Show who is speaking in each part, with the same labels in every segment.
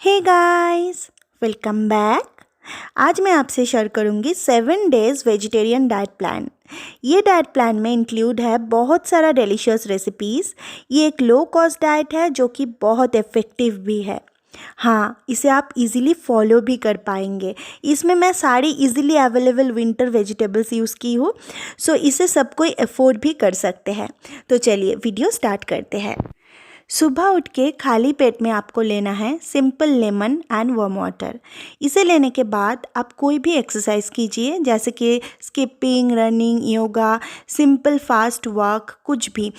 Speaker 1: Hey guys, welcome back. आज मैं आपसे शेयर करूंगी 7 डेज़ वेजिटेरियन डाइट प्लान। ये डाइट प्लान में इंक्लूड है बहुत सारा डिलीशियस रेसिपीज़। ये एक लो कॉस्ट डाइट है जो कि बहुत इफ़ेक्टिव भी है। हाँ, इसे आप इजीली फॉलो भी कर पाएंगे। इसमें मैं सारी easily available winter vegetables use की हूँ, सो इसे सब कोई अफोर्ड भी कर सकते हैं। तो चलिए वीडियो स्टार्ट करते हैं। सुबह उठ के खाली पेट में आपको लेना है simple lemon and warm water. इसे लेने के बाद आप कोई भी एक्सरसाइज कीजिए, जैसे कि skipping, running, yoga, simple fast walk, कुछ भी।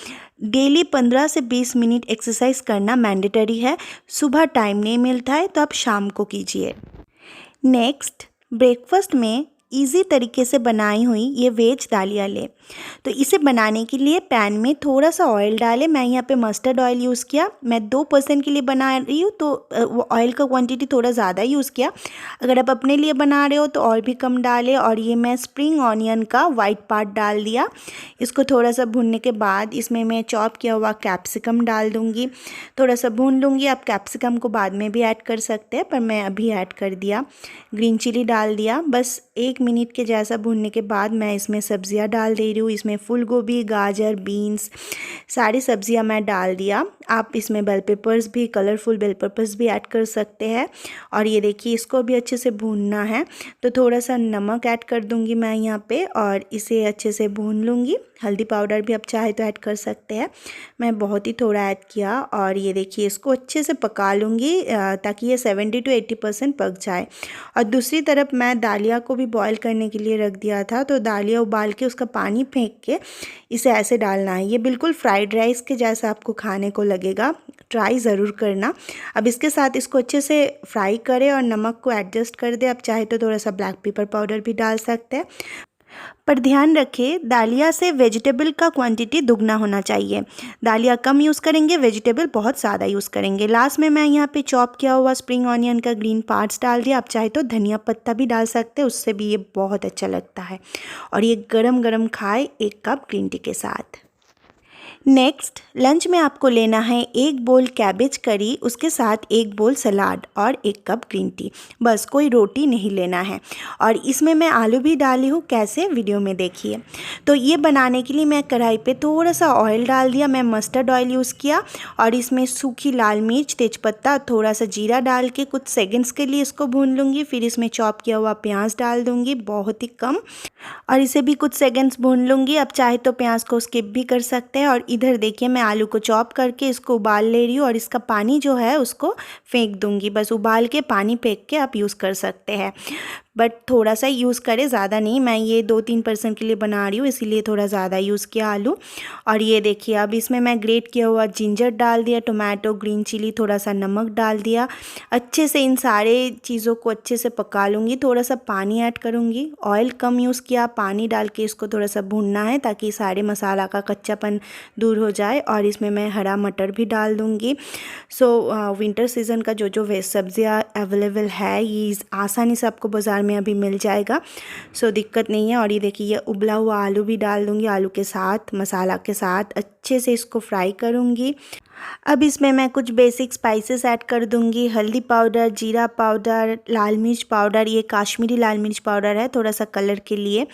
Speaker 1: डेली 15 से 20 मिनट एक्सरसाइज करना मैंडेटरी है। सुबह टाइम नहीं मिलता है तो आप शाम को कीजिए। नेक्स्ट, ब्रेकफास्ट में इजी तरीके से बनाई हुई ये वेज दालिया लें। तो इसे बनाने के लिए पैन में थोड़ा सा ऑयल डालें। मैं यहाँ पे मस्टर्ड ऑयल यूज़ किया। मैं 2 पर्सन के लिए बना रही हूँ तो ऑयल का क्वांटिटी थोड़ा ज़्यादा यूज़ किया। अगर आप अपने लिए बना रहे हो तो और भी कम डालें। और ये मैं स्प्रिंग ऑनियन का वाइट पार्ट डाल दिया। इसको थोड़ा सा भूनने के बाद इसमें मैं चॉप किया हुआ कैप्सिकम डाल दूँगी। थोड़ा सा भून लूँगी। आप कैप्सिकम को बाद में भी ऐड कर सकते हैं, पर मैं अभी ऐड कर दिया। ग्रीन चिली डाल दिया। बस 1 मिनट के जैसा भूनने के बाद मैं इसमें सब्जियां डाल दे रही हूँ। इसमें फूल गोभी, गाजर, बीन्स, सारी सब्जियां मैं डाल दिया। आप इसमें बेल पेपर्स भी, कलरफुल बेल पेपर्स भी ऐड कर सकते हैं। और ये देखिए, इसको भी अच्छे से भूनना है। तो थोड़ा सा नमक ऐड कर दूँगी मैं यहाँ पे और इसे अच्छे से भून लूँगी। हल्दी पाउडर भी आप चाहे तो ऐड कर सकते हैं। मैं बहुत ही थोड़ा ऐड किया। और ये देखिए, इसको अच्छे से पका लूँगी ताकि ये 70 to 80% पक जाए। और दूसरी तरफ मैं दालिया को भी बॉईल करने के लिए रख दिया था। तो दालिया उबाल के उसका पानी फेंक के इसे ऐसे डालना है। ये बिल्कुल फ्राइड राइस के जैसा आपको खाने को लगेगा। ट्राई ज़रूर करना। अब इसके साथ इसको अच्छे से फ्राई करें और नमक को एडजस्ट कर दें। आप चाहे तो थोड़ा सा ब्लैक पेपर पाउडर भी डाल सकते हैं, पर ध्यान रखें दालिया से वेजिटेबल का क्वांटिटी दुगना होना चाहिए। दालिया कम यूज़ करेंगे, वेजिटेबल बहुत ज़्यादा यूज़ करेंगे। लास्ट में मैं यहाँ पे चॉप किया हुआ स्प्रिंग ऑनियन का ग्रीन पार्ट्स डाल दिया। आप चाहे तो धनिया पत्ता भी डाल सकते हैं, उससे भी ये बहुत अच्छा लगता है। और ये गरम गरम खाए 1 कप ग्रीन टी के साथ। नेक्स्ट, लंच में आपको लेना है 1 बोल कैबेज करी, उसके साथ 1 बोल सलाद और 1 कप ग्रीन टी। बस, कोई रोटी नहीं लेना है। और इसमें मैं आलू भी डाली हूँ, कैसे वीडियो में देखिए। तो ये बनाने के लिए मैं कढ़ाई पे थोड़ा सा ऑयल डाल दिया। मैं मस्टर्ड ऑयल यूज़ किया और इसमें सूखी लाल मिर्च, तेज़पत्ता, थोड़ा सा जीरा डाल के कुछ सेकंड्स के लिए इसको भून लूँगी। फिर इसमें चॉप किया हुआ प्याज डाल दूँगी, बहुत ही कम, और इसे भी कुछ सेकंड्स भून लूँगी। आप चाहे तो प्याज को स्किप भी कर सकते हैं। और इधर देखिए, मैं आलू को चॉप करके इसको उबाल ले रही हूँ और इसका पानी जो है उसको फेंक दूँगी। बस उबाल के पानी फेंक के आप यूज़ कर सकते हैं, बट थोड़ा सा यूज़ करें, ज़्यादा नहीं। मैं ये 2-3 पर्सन के लिए बना रही हूँ, इसीलिए थोड़ा ज़्यादा यूज़ किया आलू। और ये देखिए, अब इसमें मैं ग्रेट किया हुआ जिंजर डाल दिया, टोमेटो, ग्रीन चिली, थोड़ा सा नमक डाल दिया। अच्छे से इन सारे चीज़ों को अच्छे से पका लूँगी। थोड़ा सा पानी ऐड करूँगी। ऑयल कम यूज़ किया, पानी डाल के इसको थोड़ा सा भूनना है ताकि सारे मसाला का कच्चापन दूर हो जाए। और इसमें मैं हरा मटर भी डाल दूँगी। सो विंटर सीज़न का जो जो वेज सब्जियाँ अवेलेबल है, ये आसानी से आपको बाज़ार में अभी मिल जाएगा। सो दिक्कत नहीं है। और ये देखिए, ये उबला हुआ आलू भी डाल दूँगी। आलू के साथ, मसाला के साथ अच्छे से इसको फ्राई करूँगी। अब इसमें मैं कुछ बेसिक स्पाइसेस ऐड कर दूंगी। हल्दी पाउडर, जीरा पाउडर, लाल मिर्च पाउडर, ये काश्मीरी लाल मिर्च पाउडर है, थोड़ा सा कलर के लिए।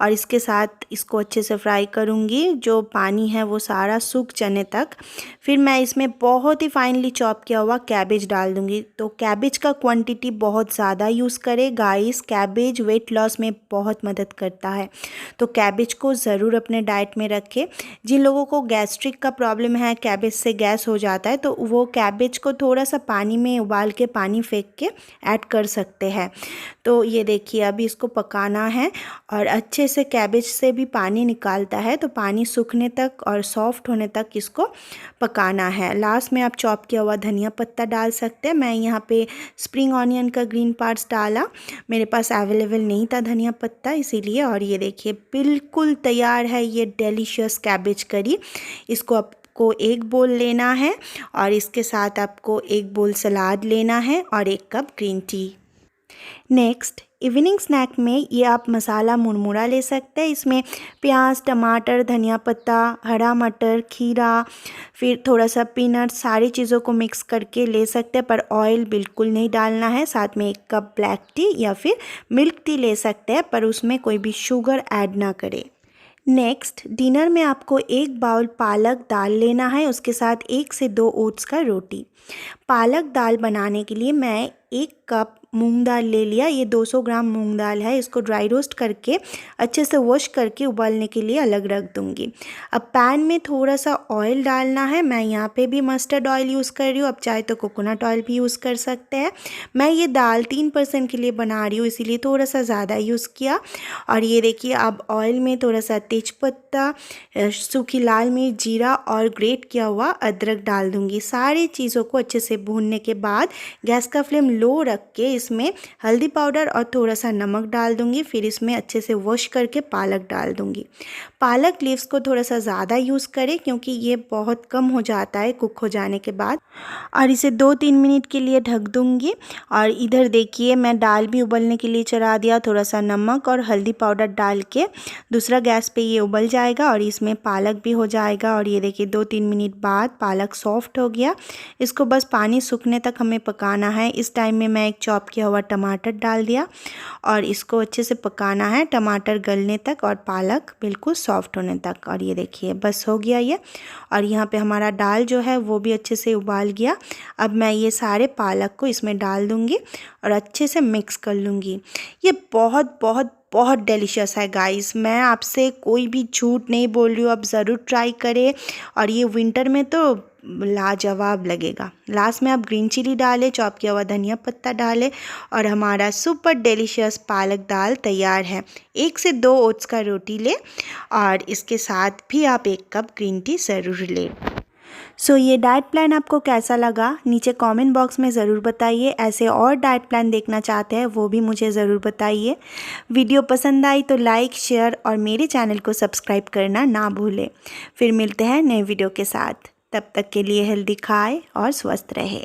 Speaker 1: और इसके साथ इसको अच्छे से फ्राई करूंगी। जो पानी है वो सारा सूख जाने तक। फिर मैं इसमें बहुत ही फाइनली चॉप किया हुआ कैबेज डाल दूंगी। तो कैबेज का क्वांटिटी बहुत ज़्यादा यूज़ करें गाइस। कैबेज वेट लॉस में बहुत मदद करता है, तो कैबेज को ज़रूर अपने डाइट में रखें। जिन लोगों को गैस्ट्रिक का प्रॉब्लम है, कैबेज से गैस हो जाता है, तो वो कैबेज को थोड़ा सा पानी में उबाल के पानी फेंक के ऐड कर सकते हैं। तो ये देखिए, अभी इसको पकाना है और अच्छे से कैबेज से भी पानी निकालता है, तो पानी सूखने तक और सॉफ्ट होने तक इसको पकाना है। लास्ट में आप चॉप किया हुआ धनिया पत्ता डाल सकते हैं। मैं यहाँ पे स्प्रिंग ऑनियन का ग्रीन पार्ट्स डाला, मेरे पास अवेलेबल नहीं था धनिया पत्ता, इसीलिए। और ये देखिए, बिल्कुल तैयार है ये डिलीशियस कैबेज करी। इसको आपको 1 बोल लेना है और इसके साथ आपको 1 बोल सलाद लेना है और 1 cup green tea. Next evening snack में ये आप मसाला मुरमुरा ले सकते हैं। इसमें प्याज, टमाटर, धनिया पत्ता, हरा मटर, खीरा, फिर थोड़ा सा पीनट, सारी चीज़ों को मिक्स करके ले सकते हैं, पर ऑयल बिल्कुल नहीं डालना है। साथ में 1 कप ब्लैक टी या फिर मिल्क टी ले सकते हैं, पर उसमें कोई भी शुगर ऐड ना करें। नेक्स्ट डिनर में आपको 1 बाउल पालक दाल लेना है, उसके साथ 1 से 2 ओट्स का रोटी। पालक दाल बनाने के लिए मैं 1 कप मूंग दाल ले लिया। ये 200 ग्राम मूंग दाल है। इसको ड्राई रोस्ट करके अच्छे से वॉश करके उबालने के लिए अलग रख दूँगी। अब पैन में थोड़ा सा ऑयल डालना है। मैं यहाँ पे भी मस्टर्ड ऑयल यूज़ कर रही हूँ, अब चाहे तो कोकोनट ऑयल भी यूज़ कर सकते हैं। मैं ये दाल 3% के लिए बना रही हूँ, इसीलिए थोड़ा सा ज़्यादा यूज़ किया। और ये देखिए, अब ऑयल में थोड़ा सा तेज़पत्ता, सूखी लाल मिर्च, जीरा और ग्रेट किया हुआ अदरक डाल दूँगी। सारी चीज़ों को अच्छे से भूनने के बाद गैस का फ्लेम लो रख के इसमें हल्दी पाउडर और थोड़ा सा नमक डाल दूँगी। फिर इसमें अच्छे से वॉश करके पालक डाल दूँगी। पालक लीव्स को थोड़ा सा ज़्यादा यूज़ करें क्योंकि ये बहुत कम हो जाता है कुक हो जाने के बाद। और इसे 2-3 मिनट के लिए ढक दूँगी। और इधर देखिए, मैं दाल भी उबलने के लिए चढ़ा दिया। थोड़ा सा नमक और हल्दी पाउडर डाल के दूसरा गैस पे ये उबल जाएगा और इसमें पालक भी हो जाएगा। और ये देखिए, 2-3 मिनट बाद पालक सॉफ्ट हो गया। इसको बस पानी सूखने तक हमें पकाना है। इस टाइम में मैं 1 चॉप किया हुआ टमाटर डाल दिया और इसको अच्छे से पकाना है, टमाटर गलने तक और पालक बिल्कुल सॉफ्ट होने तक। और ये देखिए, बस हो गया ये। और यहाँ पे हमारा दाल जो है वो भी अच्छे से उबाल गया। अब मैं ये सारे पालक को इसमें डाल दूँगी और अच्छे से मिक्स कर लूँगी। ये बहुत बहुत बहुत डिलीशियस है गाइस। मैं आपसे कोई भी झूठ नहीं बोल रही हूँ, आप ज़रूर ट्राई करें। और ये विंटर में तो लाजवाब लगेगा। लास्ट में आप ग्रीन चिली डालें, चॉप किया हुआ धनिया पत्ता डालें और हमारा सुपर डिलीशियस पालक दाल तैयार है। 1 से 2 ओट्स का रोटी लें और इसके साथ भी आप 1 कप ग्रीन टी ज़रूर लें। सो ये डाइट प्लान आपको कैसा लगा नीचे कमेंट बॉक्स में ज़रूर बताइए। ऐसे और डाइट प्लान देखना चाहते हैं वो भी मुझे ज़रूर बताइए। वीडियो पसंद आई तो लाइक, शेयर और मेरे चैनल को सब्सक्राइब करना ना भूलें। फिर मिलते हैं नए वीडियो के साथ। तब तक के लिए हेल्दी खाएं और स्वस्थ रहें।